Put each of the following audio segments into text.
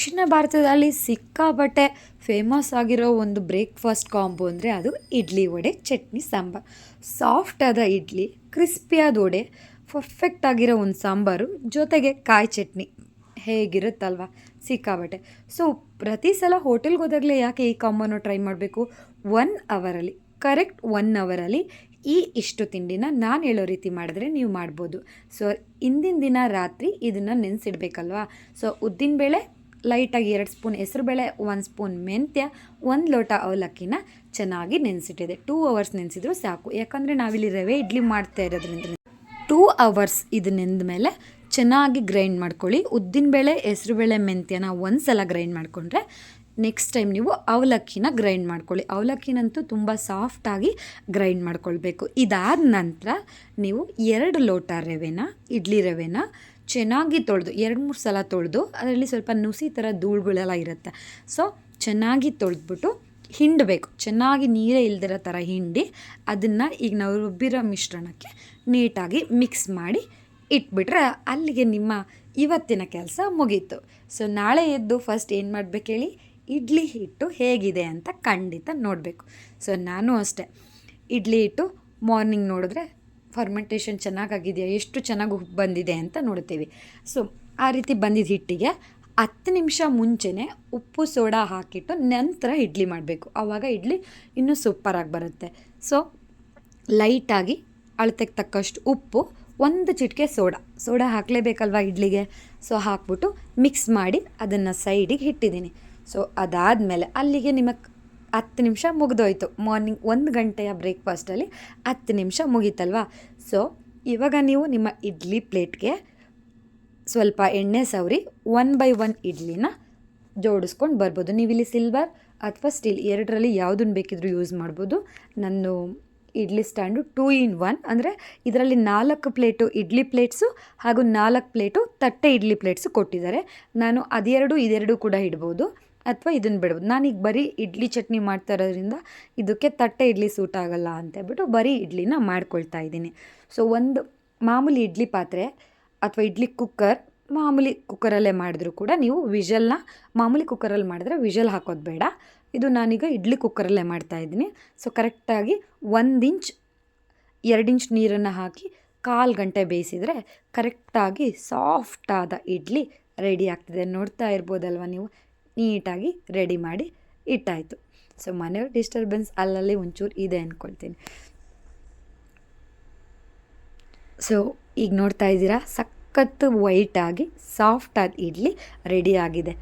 ದಕ್ಷಿಣ ಭಾರತದಲ್ಲಿ ಸಿಕ್ಕಾಪಟ್ಟೆ ಫೇಮಸ್ ಆಗಿರೋ ಒಂದು ಬ್ರೇಕ್ಫಾಸ್ಟ್ ಕಾಂಬೋ ಅಂದರೆ ಅದು ಇಡ್ಲಿ ವಡೆ ಚಟ್ನಿ ಸಾಂಬಾರು. ಸಾಫ್ಟ್ ಆದ ಇಡ್ಲಿ, ಕ್ರಿಸ್ಪಿಯಾದ ವಡೆ, ಪರ್ಫೆಕ್ಟ್ ಆಗಿರೋ ಒಂದು ಸಾಂಬಾರು, ಜೊತೆಗೆ ಕಾಯಿ ಚಟ್ನಿ ಹೇಗಿರುತ್ತಲ್ವ ಸಿಕ್ಕಾಪಟ್ಟೆ. ಸೊ ಪ್ರತಿ ಸಲ ಹೋಟೆಲ್ಗೆ ಹೋದಾಗಲೇ ಯಾಕೆ ಈ ಕಾಂಬೋನ ಟ್ರೈ ಮಾಡಬೇಕು? 1 ಅವರಲ್ಲಿ, ಕರೆಕ್ಟ್ 1 ಅವರಲ್ಲಿ ಇಷ್ಟು ತಿಂಡಿನ ನಾನು ಹೇಳೋ ರೀತಿ ಮಾಡಿದ್ರೆ ನೀವು ಮಾಡ್ಬೋದು. ಸೊ ಹಿಂದಿನ ದಿನ ರಾತ್ರಿ ಇದನ್ನು ನೆನೆಸಿಡ್ಬೇಕಲ್ವಾ. ಸೊ ಉದ್ದಿನಬೇಳೆ ಲೈಟಾಗಿ 2 ಸ್ಪೂನ್ ಹೆಸರುಬೇಳೆ, 1 ಸ್ಪೂನ್ ಮೆಂತ್ಯ, 1 ಲೋಟ ಅವಲಕ್ಕಿನ ಚೆನ್ನಾಗಿ ನೆನೆಸಿಟ್ಟಿದೆ. 2 ಅವರ್ಸ್ ನೆನೆಸಿದ್ರು ಸಾಕು. ಯಾಕಂದರೆ ನಾವಿಲ್ಲಿ ರವೆ ಇಡ್ಲಿ ಮಾಡ್ತಾ ಇರೋದ್ರಿಂದ 2 ಅವರ್ಸ್ ಇದು ನೆಂದ ಮೇಲೆ ಚೆನ್ನಾಗಿ ಗ್ರೈಂಡ್ ಮಾಡ್ಕೊಳ್ಳಿ. ಉದ್ದಿನಬೇಳೆ, ಹೆಸರುಬೇಳೆ, ಮೆಂತ್ಯನ ಒಂದು ಸಲ ಗ್ರೈಂಡ್ ಮಾಡಿಕೊಂಡ್ರೆ ನೆಕ್ಸ್ಟ್ ಟೈಮ್ ನೀವು ಅವಲಕ್ಕಿನ ಗ್ರೈಂಡ್ ಮಾಡ್ಕೊಳ್ಳಿ. ಅವಲಕ್ಕಿನಂತೂ ತುಂಬ ಸಾಫ್ಟಾಗಿ ಗ್ರೈಂಡ್ ಮಾಡ್ಕೊಳ್ಬೇಕು. ಇದಾದ ನಂತರ ನೀವು 2 ಲೋಟ ರವೆನ, ಇಡ್ಲಿ ರವೆನ ಚೆನ್ನಾಗಿ ತೊಳೆದು 2-3 ಸಲ ತೊಳೆದು, ಅದರಲ್ಲಿ ಸ್ವಲ್ಪ ನುಸಿ ಥರ ಧೂಳುಗಳೆಲ್ಲ ಇರುತ್ತೆ. ಸೊ ಚೆನ್ನಾಗಿ ತೊಳೆದ್ಬಿಟ್ಟು ಹಿಂಡಬೇಕು. ಚೆನ್ನಾಗಿ ನೀರೇ ಇಲ್ದಿರೋ ಥರ ಹಿಂಡಿ ಅದನ್ನು ಈಗ ನಾವು ರುಬ್ಬಿರೋ ಮಿಶ್ರಣಕ್ಕೆ ನೀಟಾಗಿ ಮಿಕ್ಸ್ ಮಾಡಿ ಇಟ್ಬಿಟ್ರೆ ಅಲ್ಲಿಗೆ ನಿಮ್ಮ ಇವತ್ತಿನ ಕೆಲಸ ಮುಗೀತು. ಸೊ ನಾಳೆ ಎದ್ದು ಫಸ್ಟ್ ಏನು ಮಾಡಬೇಕು ಹೇಳಿ? ಇಡ್ಲಿ ಹಿಟ್ಟು ಹೇಗಿದೆ ಅಂತ ಖಂಡಿತ ನೋಡಬೇಕು. ಸೊ ನಾನು ಅಷ್ಟೇ, ಇಡ್ಲಿ ಹಿಟ್ಟು ಮಾರ್ನಿಂಗ್ ನೋಡಿದ್ರೆ ಫರ್ಮೆಂಟೇಷನ್ ಚೆನ್ನಾಗಾಗಿದೆಯಾ, ಎಷ್ಟು ಚೆನ್ನಾಗಿ ಉಪ್ಪು ಬಂದಿದೆ ಅಂತ ನೋಡ್ತೀವಿ. ಸೊ ಆ ರೀತಿ ಬಂದಿದ್ದ ಹಿಟ್ಟಿಗೆ 10 ನಿಮಿಷ ಮುಂಚೆನೇ ಉಪ್ಪು ಸೋಡಾ ಹಾಕಿಟ್ಟು ನಂತರ ಇಡ್ಲಿ ಮಾಡಬೇಕು. ಆವಾಗ ಇಡ್ಲಿ ಇನ್ನೂ ಸೂಪರಾಗಿ ಬರುತ್ತೆ. ಸೊ ಲೈಟಾಗಿ ಅಳತೆಗೆ ತಕ್ಕಷ್ಟು ಉಪ್ಪು, 1 ಚಿಟಿಕೆ ಸೋಡಾ ಹಾಕಲೇಬೇಕಲ್ವ ಇಡ್ಲಿಗೆ. ಸೊ ಹಾಕ್ಬಿಟ್ಟು ಮಿಕ್ಸ್ ಮಾಡಿ ಅದನ್ನು ಸೈಡಿಗೆ ಇಟ್ಟಿದ್ದೀನಿ. ಸೊ ಅದಾದಮೇಲೆ ಅಲ್ಲಿಗೆ ನಿಮಗೆ 10 ನಿಮಿಷ ಮುಗಿದೋಯ್ತು. ಮಾರ್ನಿಂಗ್ 1 ಗಂಟೆಯ ಬ್ರೇಕ್ಫಾಸ್ಟಲ್ಲಿ 10 ನಿಮಿಷ ಮುಗೀತಲ್ವಾ. ಸೊ ಇವಾಗ ನೀವು ನಿಮ್ಮ ಇಡ್ಲಿ ಪ್ಲೇಟ್ಗೆ ಸ್ವಲ್ಪ ಎಣ್ಣೆ ಸವರಿ 1 ಬೈ 1 ಇಡ್ಲಿನ ಜೋಡಿಸ್ಕೊಂಡು ಬರ್ಬೋದು. ನೀವಿಲ್ಲಿ ಸಿಲ್ವರ್ ಅಥವಾ ಸ್ಟೀಲ್ ಎರಡರಲ್ಲಿ ಯಾವುದನ್ನು ಬೇಕಿದ್ರೂ ಯೂಸ್ ಮಾಡ್ಬೋದು. ನನ್ನ ಇಡ್ಲಿ ಸ್ಟ್ಯಾಂಡು 2 in 1 ಅಂದರೆ ಇದರಲ್ಲಿ 4 ಪ್ಲೇಟು ಇಡ್ಲಿ ಪ್ಲೇಟ್ಸು ಹಾಗೂ 4 ಪ್ಲೇಟು ತಟ್ಟೆ ಇಡ್ಲಿ ಪ್ಲೇಟ್ಸು ಕೊಟ್ಟಿದ್ದಾರೆ. ನಾನು ಇದೆರಡು ಕೂಡ ಇಡ್ಬೋದು ಅಥವಾ ಇದನ್ನು ಬಿಡ್ಬೋದು. ನಾನೀಗ ಬರೀ ಇಡ್ಲಿ ಚಟ್ನಿ ಮಾಡ್ತಾ ಇರೋದ್ರಿಂದ ಇದಕ್ಕೆ ತಟ್ಟೆ ಇಡ್ಲಿ ಸೂಟ್ ಆಗೋಲ್ಲ ಅಂತೇಳ್ಬಿಟ್ಟು ಬರೀ ಇಡ್ಲಿನ ಮಾಡ್ಕೊಳ್ತಾ ಇದ್ದೀನಿ. ಸೊ ಒಂದು ಮಾಮೂಲಿ ಇಡ್ಲಿ ಪಾತ್ರೆ ಅಥವಾ ಇಡ್ಲಿ ಕುಕ್ಕರ್, ಮಾಮೂಲಿ ಕುಕ್ಕರಲ್ಲೇ ಮಾಡಿದ್ರೂ ಕೂಡ ನೀವು ವಿಷಲ್ನ ಮಾಮೂಲಿ ಕುಕ್ಕರಲ್ಲಿ ಮಾಡಿದ್ರೆ ವಿಷಲ್ ಹಾಕೋದು ಬೇಡ. ಇದು ನಾನೀಗ ಇಡ್ಲಿ ಕುಕ್ಕರಲ್ಲೇ ಮಾಡ್ತಾಯಿದ್ದೀನಿ. ಸೊ ಕರೆಕ್ಟಾಗಿ 1 ಇಂಚ್ 2 ಇಂಚ್ ನೀರನ್ನು ಹಾಕಿ 1/4 ಗಂಟೆ ಬೇಯಿಸಿದರೆ ಕರೆಕ್ಟಾಗಿ ಸಾಫ್ಟಾದ ಇಡ್ಲಿ ರೆಡಿ ಆಗ್ತಿದೆ. ನೋಡ್ತಾ ಇರ್ಬೋದಲ್ವ ನೀವು, ನೀಟಾಗಿ ರೆಡಿ ಮಾಡಿ ಇಟ್ಟಾಯಿತು. ಸೊ ಮನೆಯವ್ರ ಡಿಸ್ಟರ್ಬೆನ್ಸ್ ಅಲ್ಲಲ್ಲಿ ಒಂಚೂರು ಇದೆ ಅಂದ್ಕೊಳ್ತೀನಿ. ಸೊ ಈಗ ನೋಡ್ತಾ ಇದ್ದೀರಾ, ಸಖತ್ತು ವೈಟಾಗಿ ಸಾಫ್ಟಾದ ಇಡ್ಲಿ ರೆಡಿಯಾಗಿದೆ.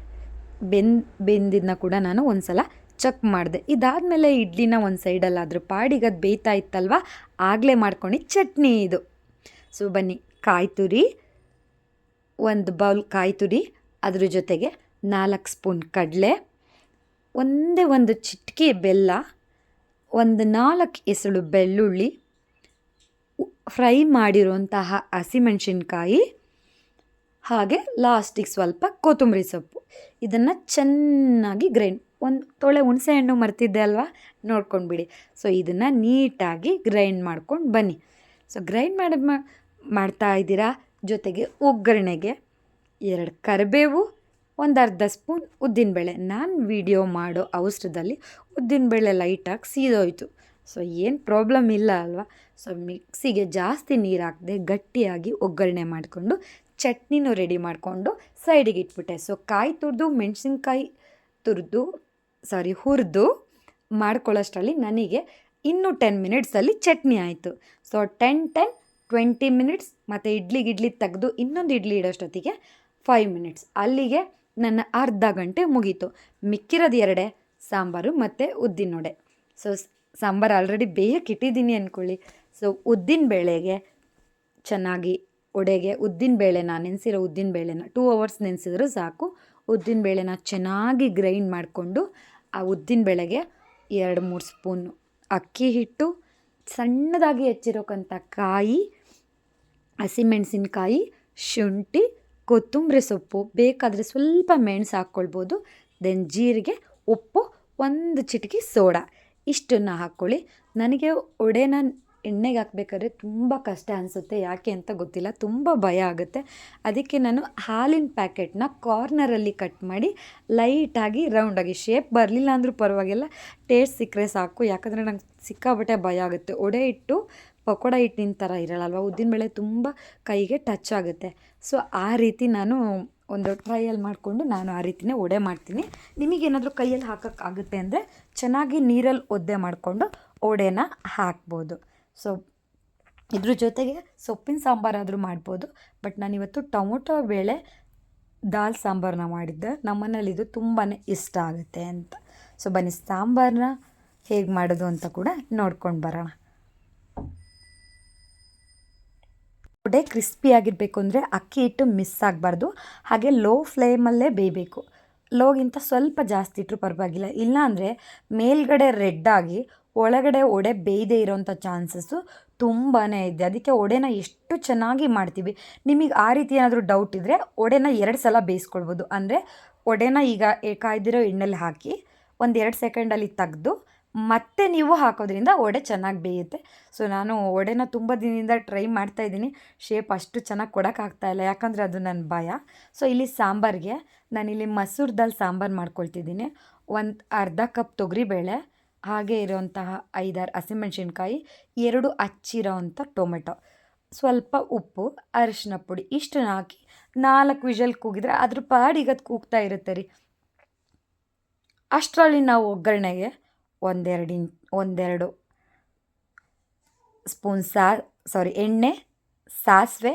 ಬೆಂದಿದ್ದನ್ನ ಕೂಡ ನಾನು ಒಂದು ಸಲ ಚೆಕ್ ಮಾಡಿದೆ. ಇದಾದಮೇಲೆ ಇಡ್ಲಿನ ಒಂದು ಸೈಡಲ್ಲಾದರೂ ಪಾಡಿಗೆ ಅದು ಬೇಯ್ತಾ ಇತ್ತಲ್ವ, ಆಗಲೇ ಮಾಡ್ಕೊಂಡು ಚಟ್ನಿ ಇದು. ಸೊ ಬನ್ನಿ, ಕಾಯಿ ತುರಿ, 1 ಬೌಲ್ ಕಾಯಿ ತುರಿ, ಅದ್ರ ಜೊತೆಗೆ 4 ಸ್ಪೂನ್ ಕಡಲೆ, ಒಂದೇ 1 ಚಿಟಿಕೆ ಬೆಲ್ಲ, 4 ಎಸಳು ಬೆಳ್ಳುಳ್ಳಿ, ಫ್ರೈ ಮಾಡಿರುವಂತಹ ಹಸಿಮೆಣಸಿನ್ಕಾಯಿ, ಹಾಗೆ ಲಾಸ್ಟಿಗೆ ಸ್ವಲ್ಪ ಕೊತ್ತಂಬರಿ ಸೊಪ್ಪು. ಇದನ್ನು ಚೆನ್ನಾಗಿ ಗ್ರೈಂಡ್, 1 ತೊಳೆ ಹುಣಸೆ ಹಣ್ಣು ಮರ್ತಿದ್ದೆ ಅಲ್ವಾ, ನೋಡ್ಕೊಂಡ್ಬಿಡಿ. ಸೊ ಇದನ್ನು ನೀಟಾಗಿ ಗ್ರೈಂಡ್ ಮಾಡ್ಕೊಂಡು ಬನ್ನಿ. ಸೊ ಗ್ರೈಂಡ್ ಮಾಡ್ತಾ ಇದ್ದೀರಾ. ಜೊತೆಗೆ ಒಗ್ಗರಣೆಗೆ 2 ಕರಿಬೇವು, 1 ಅರ್ಧ ಸ್ಪೂನ್ ಉದ್ದಿನಬೇಳೆ. ನಾನು ವಿಡಿಯೋ ಮಾಡೋ ಅವಸರದಲ್ಲಿ ಉದ್ದಿನಬೇಳೆ ಲೈಟಾಗಿ ಸೀದೋಯ್ತು. ಸೊ ಏನು ಪ್ರಾಬ್ಲಮ್ ಇಲ್ಲ ಅಲ್ವಾ. ಸೊ ಮಿಕ್ಸಿಗೆ ಜಾಸ್ತಿ ನೀರು ಹಾಕದೆ ಗಟ್ಟಿಯಾಗಿ ಒಗ್ಗರಣೆ ಮಾಡಿಕೊಂಡು ಚಟ್ನಿನೂ ರೆಡಿ ಮಾಡಿಕೊಂಡು ಸೈಡಿಗೆ ಇಟ್ಬಿಟ್ಟೆ. ಸೊ ಕಾಯಿ ತುರಿದು ಮೆಣಸಿನ್ಕಾಯಿ ಹುರಿದು ಮಾಡ್ಕೊಳ್ಳೋಷ್ಟರಲ್ಲಿ ನನಗೆ ಇನ್ನೂ 10 ಮಿನಿಟ್ಸಲ್ಲಿ ಚಟ್ನಿ ಆಯಿತು. ಸೊ 20 ಮಿನಿಟ್ಸ್ ಮತ್ತು ಇಡ್ಲಿ ತೆಗೆದು ಇನ್ನೊಂದು ಇಡ್ಲಿ ಇಡೋಷ್ಟೊತ್ತಿಗೆ 5 ಮಿನಿಟ್ಸ್. ಅಲ್ಲಿಗೆ ನನ್ನ ಅರ್ಧ ಗಂಟೆ ಮುಗೀತು. ಮಿಕ್ಕಿರೋದು 2 ಸಾಂಬಾರು ಮತ್ತು ಉದ್ದಿನ ವಡೆ. ಸೊ ಸಾಂಬಾರು ಆಲ್ರೆಡಿ ಬೇಯಕ್ಕೆ ಇಟ್ಟಿದ್ದೀನಿ ಅಂದ್ಕೊಳ್ಳಿ. ಸೊ ಉದ್ದಿನಬೇಳೆಗೆ ಚೆನ್ನಾಗಿ ವಡೆಗೆ ಉದ್ದಿನಬೇಳೆನ ನೆನೆಸಿರೋ ಉದ್ದಿನಬೇಳೆನ 2 ಅವರ್ಸ್ ನೆನೆಸಿದ್ರೂ ಸಾಕು. ಉದ್ದಿನಬೇಳೆನ ಚೆನ್ನಾಗಿ ಗ್ರೈಂಡ್ ಮಾಡಿಕೊಂಡು ಆ ಉದ್ದಿನಬೇಳೆಗೆ 2-3 ಸ್ಪೂನು ಅಕ್ಕಿ ಹಿಟ್ಟು, ಸಣ್ಣದಾಗಿ ಹೆಚ್ಚಿರೋಕ್ಕಂಥ ಕಾಯಿ, ಹಸಿಮೆಣಸಿನ್ಕಾಯಿ, ಶುಂಠಿ, ಕೊತ್ತಂಬರಿ ಸೊಪ್ಪು, ಬೇಕಾದರೆ ಸ್ವಲ್ಪ ಮೆಣಸು ಹಾಕ್ಕೊಳ್ಬೋದು. ದೆನ್ ಜೀರಿಗೆ, ಉಪ್ಪು, 1 ಚಿಟಿಕೆ ಸೋಡಾ, ಇಷ್ಟನ್ನು ಹಾಕ್ಕೊಳ್ಳಿ. ನನಗೆ ವಡೆನ ಎಣ್ಣೆಗೆ ಹಾಕ್ಬೇಕಾದ್ರೆ ತುಂಬ ಕಷ್ಟ ಅನಿಸುತ್ತೆ, ಯಾಕೆ ಅಂತ ಗೊತ್ತಿಲ್ಲ, ತುಂಬ ಭಯ ಆಗುತ್ತೆ. ಅದಕ್ಕೆ ನಾನು ಹಾಲಿನ ಪ್ಯಾಕೆಟ್ನ ಕಾರ್ನರಲ್ಲಿ ಕಟ್ ಮಾಡಿ ಲೈಟಾಗಿ ರೌಂಡಾಗಿ, ಶೇಪ್ ಬರಲಿಲ್ಲ ಅಂದರೂ ಪರವಾಗಿಲ್ಲ, ಟೇಸ್ಟ್ ಸಿಕ್ಕರೆ ಸಾಕು. ಯಾಕಂದರೆ ನಂಗೆ ಸಿಕ್ಕಾಬಟ್ಟೆ ಭಯ ಆಗುತ್ತೆ. ಒಡೆ ಹಿಟ್ಟು ಪಕೋಡ ಹಿಟ್ಟಿನ ಥರ ಇರಲ್ಲಲ್ವ, ಉದ್ದಿನಬೇಳೆ ತುಂಬ ಕೈಗೆ ಟಚ್ ಆಗುತ್ತೆ. ಸೊ ಆ ರೀತಿ ನಾನು ಒಂದು ಟ್ರಯಲ್ ಮಾಡಿಕೊಂಡು ನಾನು ಆ ರೀತಿಯೇ ವಡೆ ಮಾಡ್ತೀನಿ. ನಿಮಗೇನಾದರೂ ಕೈಯಲ್ಲಿ ಹಾಕೋಕ್ಕಾಗುತ್ತೆ ಅಂದರೆ ಚೆನ್ನಾಗಿ ನೀರಲ್ಲಿ ಒದ್ದೆ ಮಾಡಿಕೊಂಡು ವಡೆನ ಹಾಕ್ಬೋದು. ಸೊ ಇದ್ರ ಜೊತೆಗೆ ಸೊಪ್ಪಿನ ಸಾಂಬಾರಾದರೂ ಮಾಡ್ಬೋದು. ಬಟ್ ನಾನಿವತ್ತು ಟೊಮೊಟೊ ಬೇಳೆ ದಾಲ್ ಸಾಂಬಾರನ್ನ ಮಾಡಿದ್ದೆ. ನಮ್ಮನೇಲಿ ಇದು ತುಂಬಾ ಇಷ್ಟ ಆಗುತ್ತೆ ಅಂತ. ಸೊ ಬನ್ನಿ ಸಾಂಬಾರನ್ನ ಹೇಗೆ ಮಾಡೋದು ಅಂತ ಕೂಡ ನೋಡ್ಕೊಂಡು ಬರೋಣ. ವಡೆ ಕ್ರಿಸ್ಪಿಯಾಗಿರಬೇಕು ಅಂದರೆ ಅಕ್ಕಿ ಹಿಟ್ಟು ಮಿಸ್ ಆಗಬಾರ್ದು. ಹಾಗೆ ಲೋ ಫ್ಲೇಮಲ್ಲೇ ಬೇಯಬೇಕು. ಲೋಗಿಂತ ಸ್ವಲ್ಪ ಜಾಸ್ತಿ ಇಟ್ಟರು ಪರವಾಗಿಲ್ಲ. ಇಲ್ಲಾಂದರೆ ಮೇಲ್ಗಡೆ ರೆಡ್ಡಾಗಿ ಒಳಗಡೆ ವಡೆ ಬೇಯದೇ ಇರೋವಂಥ ಚಾನ್ಸಸ್ಸು ತುಂಬಾ ಇದೆ. ಅದಕ್ಕೆ ವಡೆನ ಎಷ್ಟು ಚೆನ್ನಾಗಿ ಮಾಡ್ತೀವಿ. ನಿಮಗೆ ಆ ರೀತಿ ಏನಾದರೂ ಡೌಟ್ ಇದ್ದರೆ ವಡೆನ 2 ಸಲ ಬೇಯಿಸ್ಕೊಳ್ಬೋದು. ಅಂದರೆ ವಡೆನ ಈಗ ಕಾಯ್ದಿರೋ ಎಣ್ಣೆಲಿ ಹಾಕಿ 1-2 ಸೆಕೆಂಡಲ್ಲಿ ತೆಗೆದು ಮತ್ತೆ ನೀವು ಹಾಕೋದ್ರಿಂದ ವಡೆ ಚೆನ್ನಾಗಿ ಬೇಯುತ್ತೆ. ಸೊ ನಾನು ವಡೆನ ತುಂಬ ದಿನದಿಂದ ಟ್ರೈ ಮಾಡ್ತಾಯಿದ್ದೀನಿ. ಶೇಪ್ ಅಷ್ಟು ಚೆನ್ನಾಗಿ ಕೊಡೋಕ್ಕಾಗ್ತಾಯಿಲ್ಲ, ಯಾಕಂದರೆ ಅದು ನನ್ನ ಭಯ. ಸೊ ಇಲ್ಲಿ ಸಾಂಬಾರಿಗೆ ನಾನಿಲ್ಲಿ ಮಸೂರ್ ದಾಲ್ ಸಾಂಬಾರು ಮಾಡ್ಕೊಳ್ತಿದ್ದೀನಿ. ಅರ್ಧ ಕಪ್ ತೊಗರಿಬೇಳೆ, ಹಾಗೆ ಇರೋವಂತಹ 5-6 ಹಸಿಮೆಣ್ಸಿನ್ಕಾಯಿ, 2 ಹಚ್ಚಿರೋವಂಥ ಟೊಮೆಟೊ, ಸ್ವಲ್ಪ ಉಪ್ಪು, ಅರಿಶಿನ ಪುಡಿ ಇಷ್ಟನ್ನ ಹಾಕಿ 4 ವಿಷಲ್ ಕೂಗಿದ್ರೆ ಅದ್ರ ಪಾಡಿಗೆ ಅದು ಕೂಗ್ತಾ ಇರುತ್ತೆ ರೀ. ಅಷ್ಟರಲ್ಲಿ ನಾವು ಒಗ್ಗರಣೆಗೆ ಒಂದೆರಡು ಸ್ಪೂನ್ ಎಣ್ಣೆ, ಸಾಸಿವೆ,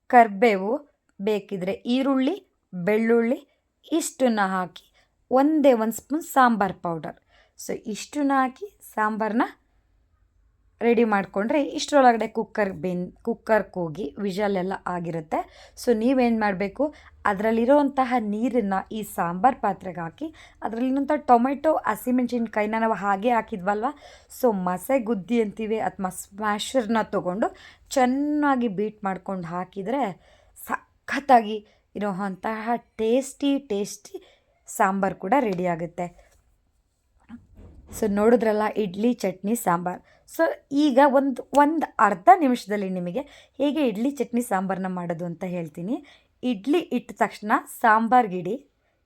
ಕರಿಬೇವು, ಬೇಕಿದ್ರೆ ಈರುಳ್ಳಿ, ಬೆಳ್ಳುಳ್ಳಿ ಇಷ್ಟನ್ನು ಹಾಕಿ ಒಂದೇ 1 ಸ್ಪೂನ್ ಸಾಂಬಾರು ಪೌಡರ್. ಸೊ ಇಷ್ಟನ್ನು ಹಾಕಿ ಸಾಂಬಾರನ್ನ ರೆಡಿ ಮಾಡಿಕೊಂಡ್ರೆ ಇಷ್ಟರೊಳಗಡೆ ಕುಕ್ಕರ್ ಕೂಗಿ ವಿಷಲೆಲ್ಲ ಆಗಿರುತ್ತೆ. ಸೊ ನೀವೇನು ಮಾಡಬೇಕು, ಅದರಲ್ಲಿರೋವಂತಹ ನೀರನ್ನು ಈ ಸಾಂಬಾರು ಪಾತ್ರೆಗೆ ಹಾಕಿ ಅದರಲ್ಲಿರೋಂಥ ಟೊಮೆಟೊ, ಹಸಿಮೆಣ್ಸಿನ್ಕಾಯಿನ ನಾವು ಹಾಗೆ ಹಾಕಿದ್ವಲ್ವ, ಸೊ ಮಸೆಗುದ್ದಿ ಅಂತೀವಿ ಅಥವಾ ಸ್ಮ್ಯಾಶರ್ನ ತೊಗೊಂಡು ಚೆನ್ನಾಗಿ ಬೀಟ್ ಮಾಡ್ಕೊಂಡು ಹಾಕಿದರೆ ಸಖತ್ತಾಗಿ ಇರೋವಂತಹ ಟೇಸ್ಟಿ ಸಾಂಬಾರು ಕೂಡ ರೆಡಿ ಆಗುತ್ತೆ. ಸೊ ನೋಡಿದ್ರಲ್ಲ, ಇಡ್ಲಿ ಚಟ್ನಿ ಸಾಂಬಾರು. ಸೊ ಈಗ ಒಂದು ಅರ್ಧ ನಿಮಿಷದಲ್ಲಿ ನಿಮಗೆ ಹೇಗೆ ಇಡ್ಲಿ ಚಟ್ನಿ ಸಾಂಬಾರನ್ನ ಮಾಡೋದು ಅಂತ ಹೇಳ್ತೀನಿ. ಇಡ್ಲಿ ಇಟ್ಟ ತಕ್ಷಣ ಸಾಂಬಾರ್ಗೆ ಇಡಿ,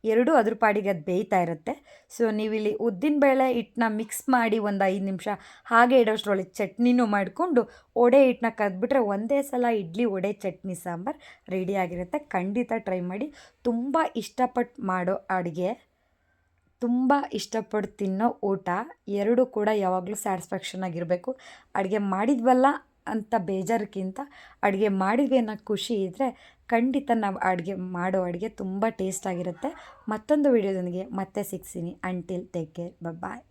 2 ಅದ್ರ ಪಾಡಿಗೆ ಅದು ಬೇಯ್ತಾ ಇರುತ್ತೆ. ಸೊ ನೀವಿಲ್ಲಿ ಉದ್ದಿನಬೇಳೆ ಹಿಟ್ಟನ್ನ ಮಿಕ್ಸ್ ಮಾಡಿ 5 ನಿಮಿಷ ಹಾಗೆ ಇಡೋಷ್ಟರೊಳಗೆ ಚಟ್ನಿನೂ ಮಾಡಿಕೊಂಡು ವಡೆ ಹಿಟ್ಟನ್ನ ಕದ್ಬಿಟ್ರೆ ಒಂದೇ ಸಲ ಇಡ್ಲಿ ವಡೆ ಚಟ್ನಿ ಸಾಂಬಾರು ರೆಡಿಯಾಗಿರುತ್ತೆ. ಖಂಡಿತ ಟ್ರೈ ಮಾಡಿ. ತುಂಬ ಇಷ್ಟಪಟ್ಟು ಮಾಡೋ ಅಡುಗೆ, ತುಂಬ ಇಷ್ಟಪಟ್ಟು ತಿನ್ನೋ ಊಟ, 2 ಕೂಡ ಯಾವಾಗಲೂ ಸ್ಯಾಟಿಸ್ಫ್ಯಾಕ್ಷನ್ ಆಗಿರಬೇಕು. ಅಡುಗೆ ಮಾಡಿದ್ವಲ್ಲ ಅಂತ ಬೇಜಾರಕ್ಕಿಂತ ಅಡುಗೆ ಮಾಡಿದ್ವಿ ಅನ್ನೋ ಖುಷಿ ಇದ್ದರೆ ಖಂಡಿತ ನಾವು ಮಾಡೋ ಅಡುಗೆ ತುಂಬ ಟೇಸ್ಟ್ ಆಗಿರುತ್ತೆ. ಮತ್ತೊಂದು ವಿಡಿಯೋದೊಂದಿಗೆ ಮತ್ತೆ ಸಿಗ್ತೀನಿ. ಅಂಟಿಲ್ ಟೇಕ್ ಕೇರ್, ಬಾಯ್.